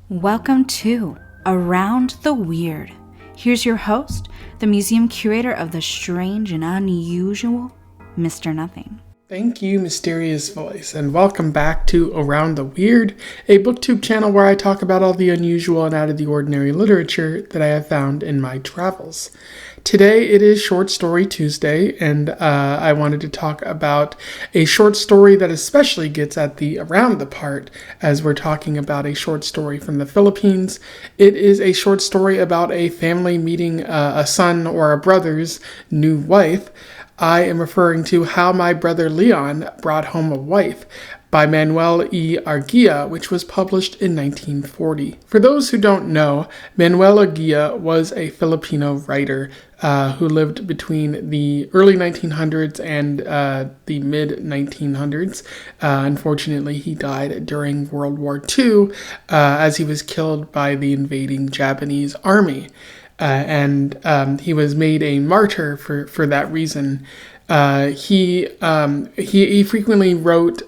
Welcome to Around the Weird. Here's your host, the museum curator of the strange and unusual, Mr. Nothing. Thank you, mysterious voice, and welcome back to Around the Weird, a booktube channel where I talk about all the unusual and out of the ordinary literature that I have found in my travels. Today it is Short Story Tuesday, and I wanted to talk about a short story that especially gets at the around the part as we're talking about a short story from the Philippines. It is a short story about a family meeting a son or a brother's new wife. I am referring to How My Brother Leon Brought Home a Wife by Manuel Arguilla, which was published in 1940. For those who don't know, Manuel Arguilla was a Filipino writer who lived between the early 1900s and the mid-1900s. Unfortunately, he died during World War II as he was killed by the invading Japanese army. And he was made a martyr for that reason. He frequently wrote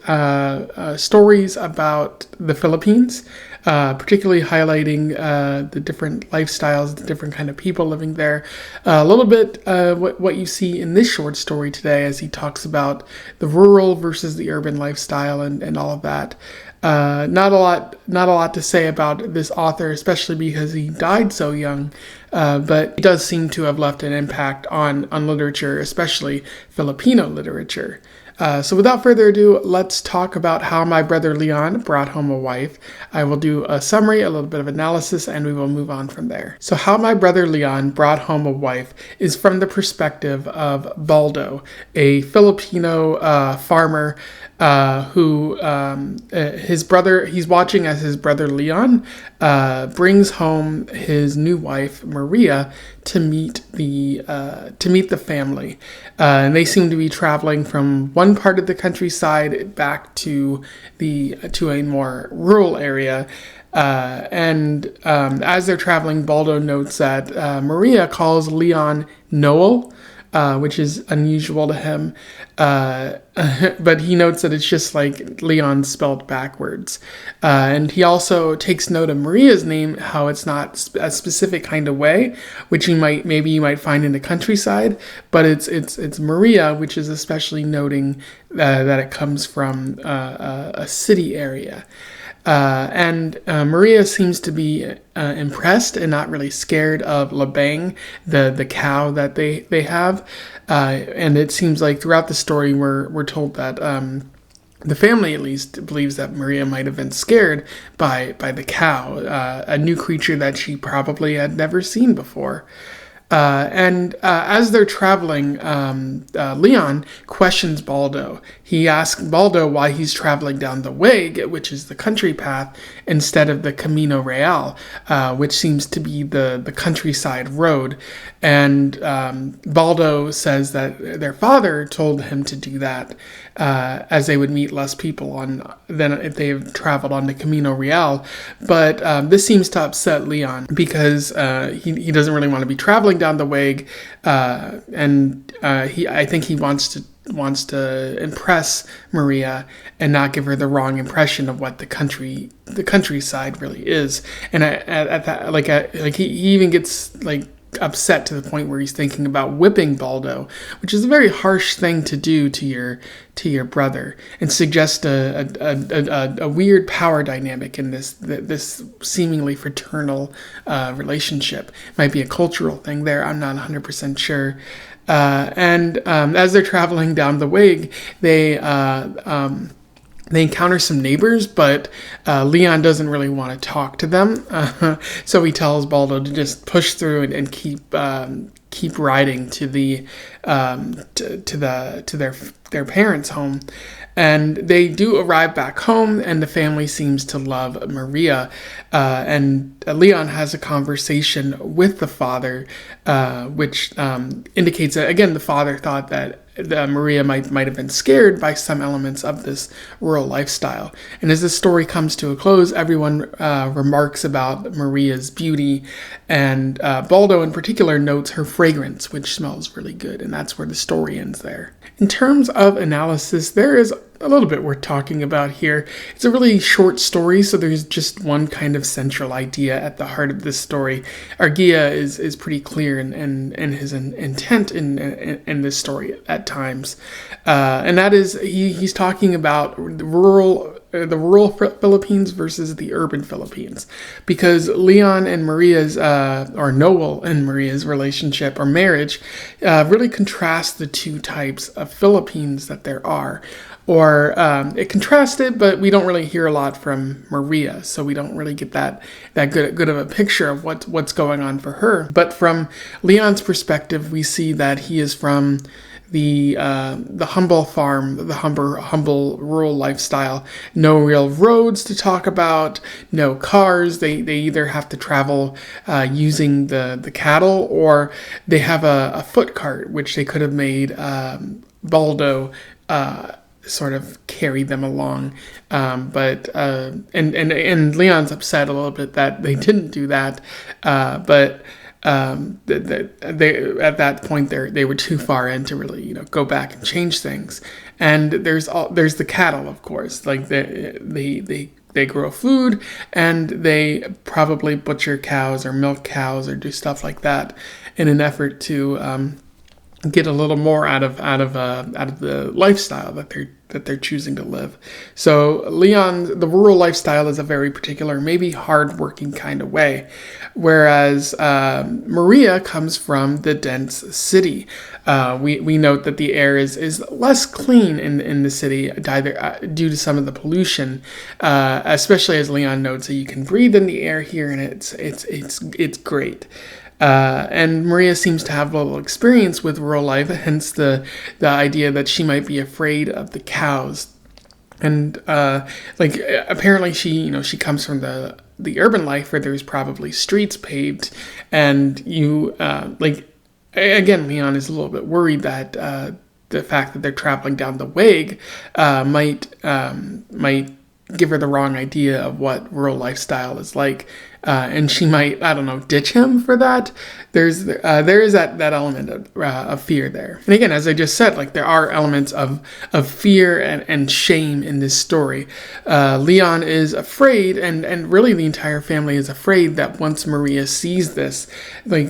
stories about the Philippines, particularly highlighting the different lifestyles, the different kind of people living there. A little bit what you see in this short story today, as he talks about the rural versus the urban lifestyle and all of that. Not a lot to say about this author, especially because he died so young. But he does seem to have left an impact on literature, especially Filipino literature. So without further ado, let's talk about How My Brother Leon Brought Home a Wife. I will do a summary, a little bit of analysis, and we will move on from there. So How My Brother Leon Brought Home a Wife is from the perspective of Baldo, a Filipino farmer who he's watching as his brother Leon brings home his new wife Maria to meet the family, and they seem to be traveling from one part of the countryside back to a more rural area. And as they're traveling, Baldo notes that Maria calls Leon Noel, which is unusual to him. But he notes that it's just like Leon spelled backwards. And he also takes note of Maria's name, how it's not a specific kind of way, which you might find in the countryside, but it's Maria, which is especially noting that it comes from a city area. And Maria seems to be impressed and not really scared of Labang, the cow that they have. And it seems like throughout the story we're told that the family at least believes that Maria might have been scared by the cow, a new creature that she probably had never seen before. And as they're traveling, Leon questions Baldo. He asks Baldo why he's traveling down the Weg, which is the country path, instead of the Camino Real, which seems to be the countryside road. And Baldo says that their father told him to do that, as they would meet less people than if they have traveled on the Camino Real. But this seems to upset Leon because he doesn't really want to be traveling down the Weg, and I think he wants to impress Maria and not give her the wrong impression of what the countryside really is. And he even gets upset to the point where he's thinking about whipping Baldo, which is a very harsh thing to do to your brother, and suggests a weird power dynamic in this seemingly fraternal relationship. Might be a cultural thing there. I'm not 100% sure. And as they're traveling down the Weg, they encounter some neighbors, but Leon doesn't really want to talk to them. So he tells Baldo to just push through and keep riding to their parents' home. And they do arrive back home, and the family seems to love Maria. And Leon has a conversation with the father, which indicates that, again, the father thought that Maria might have been scared by some elements of this rural lifestyle. And as this story comes to a close, everyone remarks about Maria's beauty, and Baldo in particular notes her fragrance, which smells really good, and that's where the story ends there. In terms of analysis, there is a little bit worth talking about here. It's a really short story, so there's just one kind of central idea at the heart of this story. Arguilla is pretty clear in his intent in this story at times, and that is he's talking about the rural Philippines versus the urban Philippines, because Leon and Maria's or Noel and Maria's relationship or marriage really contrasts the two types of Philippines that there are. Or it contrasts it, but we don't really hear a lot from Maria, so we don't really get that good of a picture of what's going on for her. But from Leon's perspective, we see that he is from the humble farm, the humble rural lifestyle. No real roads to talk about, no cars. They either have to travel using the cattle, or they have a foot cart, which they could have made Baldo sort of carry them along, but Leon's upset a little bit that they didn't do that, but they at that point they were too far in to really go back and change things. And there's the cattle, of course, like they grow food, and they probably butcher cows or milk cows or do stuff like that in an effort to get a little more out of the lifestyle that they're choosing to live. So the rural lifestyle is a very particular, maybe hardworking kind of way, whereas Maria comes from the dense city. We note that the air is less clean in the city, due to some of the pollution, especially as Leon notes that you can breathe in the air here, and it's great. And Maria seems to have little experience with rural life, hence the idea that she might be afraid of the cows. And apparently she comes from the urban life where there's probably streets paved, and again, Leon is a little bit worried that the fact that they're traveling down the Weg might give her the wrong idea of what rural lifestyle is like. And she might, ditch him for that. There is that element of fear there. And again, as I just said, there are elements of fear and shame in this story. Leon is afraid, and really the entire family is afraid that once Maria sees this,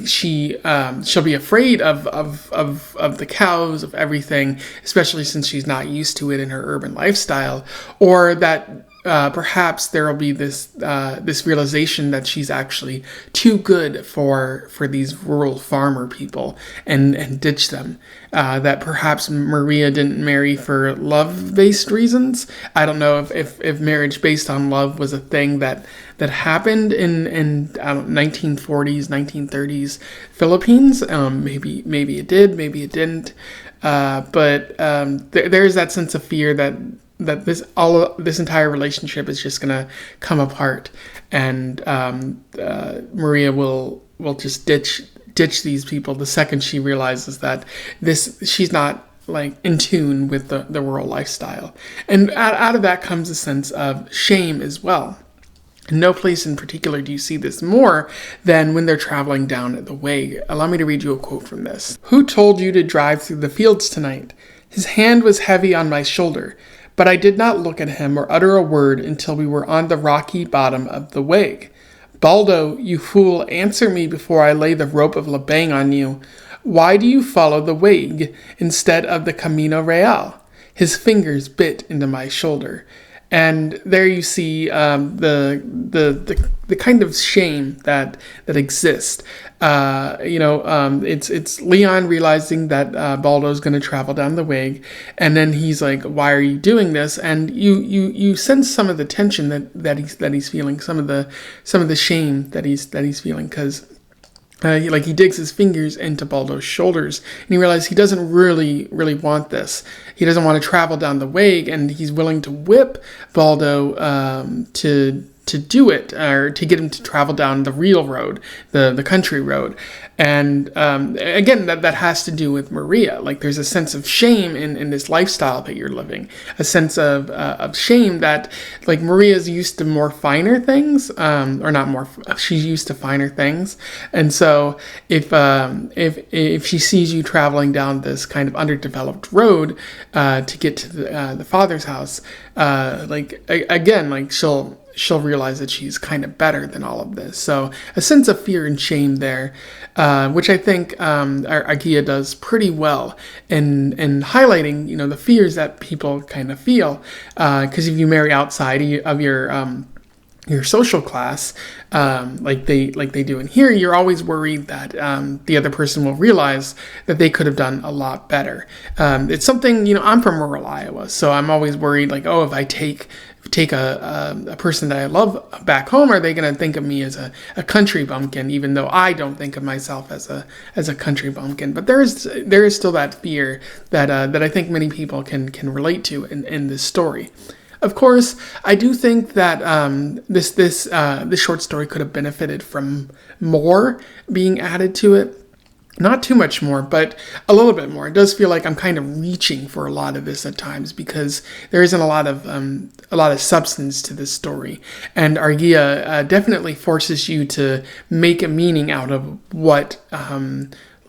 she'll be afraid of the cows, of everything, especially since she's not used to it in her urban lifestyle, or that perhaps there will be this realization that she's actually too good for these rural farmer people and ditch them. That perhaps Maria didn't marry for love-based reasons. I don't know if marriage based on love was a thing that happened in 1940s, 1930s Philippines. Maybe it did, maybe it didn't. But there's that sense of fear that this entire relationship is just gonna come apart, and Maria will just ditch these people the second she realizes that she's not in tune with the rural lifestyle. And out of that comes a sense of shame as well. In no place in particular do you see this more than when they're traveling down the Weg. Allow me to read you a quote from this. "Who told you to drive through the fields tonight? His hand was heavy on my shoulder, but I did not look at him or utter a word until we were on the rocky bottom of the Weg. Baldo, you fool, answer me before I lay the rope of Labang on you. Why do you follow the Weg instead of the Camino Real?" His fingers bit into my shoulder. And there you see the kind of shame that exists. It's Leon realizing that Baldo's going to travel down the Weg, and then he's like, "Why are you doing this?" And you sense some of the tension that he's feeling, some of the shame that he's feeling, because he digs his fingers into Baldo's shoulders, and he realizes he doesn't really want this. He doesn't want to travel down the Weg, and he's willing to whip Baldo to to do it, or to get him to travel down the real road, the country road. And again, that has to do with Maria. Like, there's a sense of shame in this lifestyle that you're living, a sense of shame that, like, Maria's used to more finer things, or not more. She's used to finer things, and so if she sees you traveling down this kind of underdeveloped road to get to the father's house, she'll realize that she's kind of better than all of this. So a sense of fear and shame there, which I think Arguilla does pretty well in highlighting, the fears that people kind of feel. Because if you marry outside of your social class, like they do in here, you're always worried that the other person will realize that they could have done a lot better. It's something, I'm from rural Iowa, so I'm always worried, like, oh, if I take a person that I love back home, are they going to think of me as a country bumpkin, even though I don't think of myself as a country bumpkin? But there is still that fear that I think many people can relate to in this story. Of course, I do think that this short story could have benefited from more being added to it. Not too much more, but a little bit more. It does feel like I'm kind of reaching for a lot of this at times, because there isn't a lot of substance to this story, and Arguilla definitely forces you to make a meaning out of what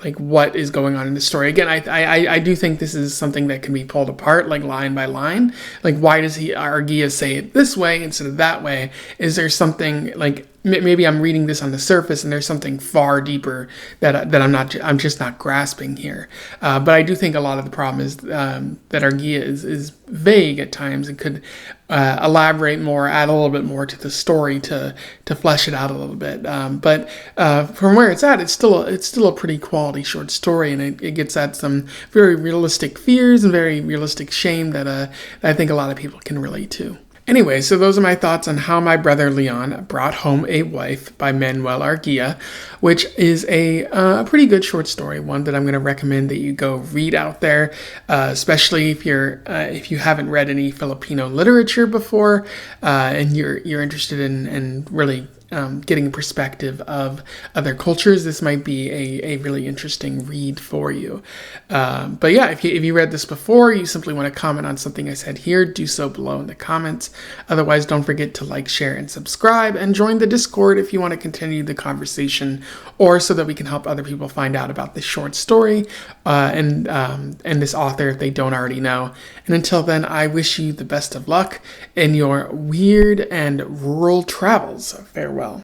is going on in the story. Again, I do think this is something that can be pulled apart, like line by line. Like, why does Arguilla say it this way instead of that way? Is there something, like, maybe I'm reading this on the surface and there's something far deeper that I'm just not grasping here. But I do think a lot of the problem is that Arguilla is vague at times and could elaborate more, add a little bit more to the story to flesh it out a little bit. But from where it's at, it's still a pretty quality short story, and it gets at some very realistic fears and very realistic shame that I think a lot of people can relate to. Anyway, so those are my thoughts on How My Brother Leon Brought Home a Wife by Manuel Arguilla, which is a pretty good short story, one that I'm going to recommend that you go read out there, especially if you haven't read any Filipino literature before, and you're interested in really getting a perspective of other cultures. This might be a really interesting read for you. But yeah, if you read this before, you simply want to comment on something I said here, do so below in the comments. Otherwise, don't forget to like, share, and subscribe, and join the Discord if you want to continue the conversation, or so that we can help other people find out about this short story and this author if they don't already know. And until then, I wish you the best of luck in your weird and rural travels. Farewell.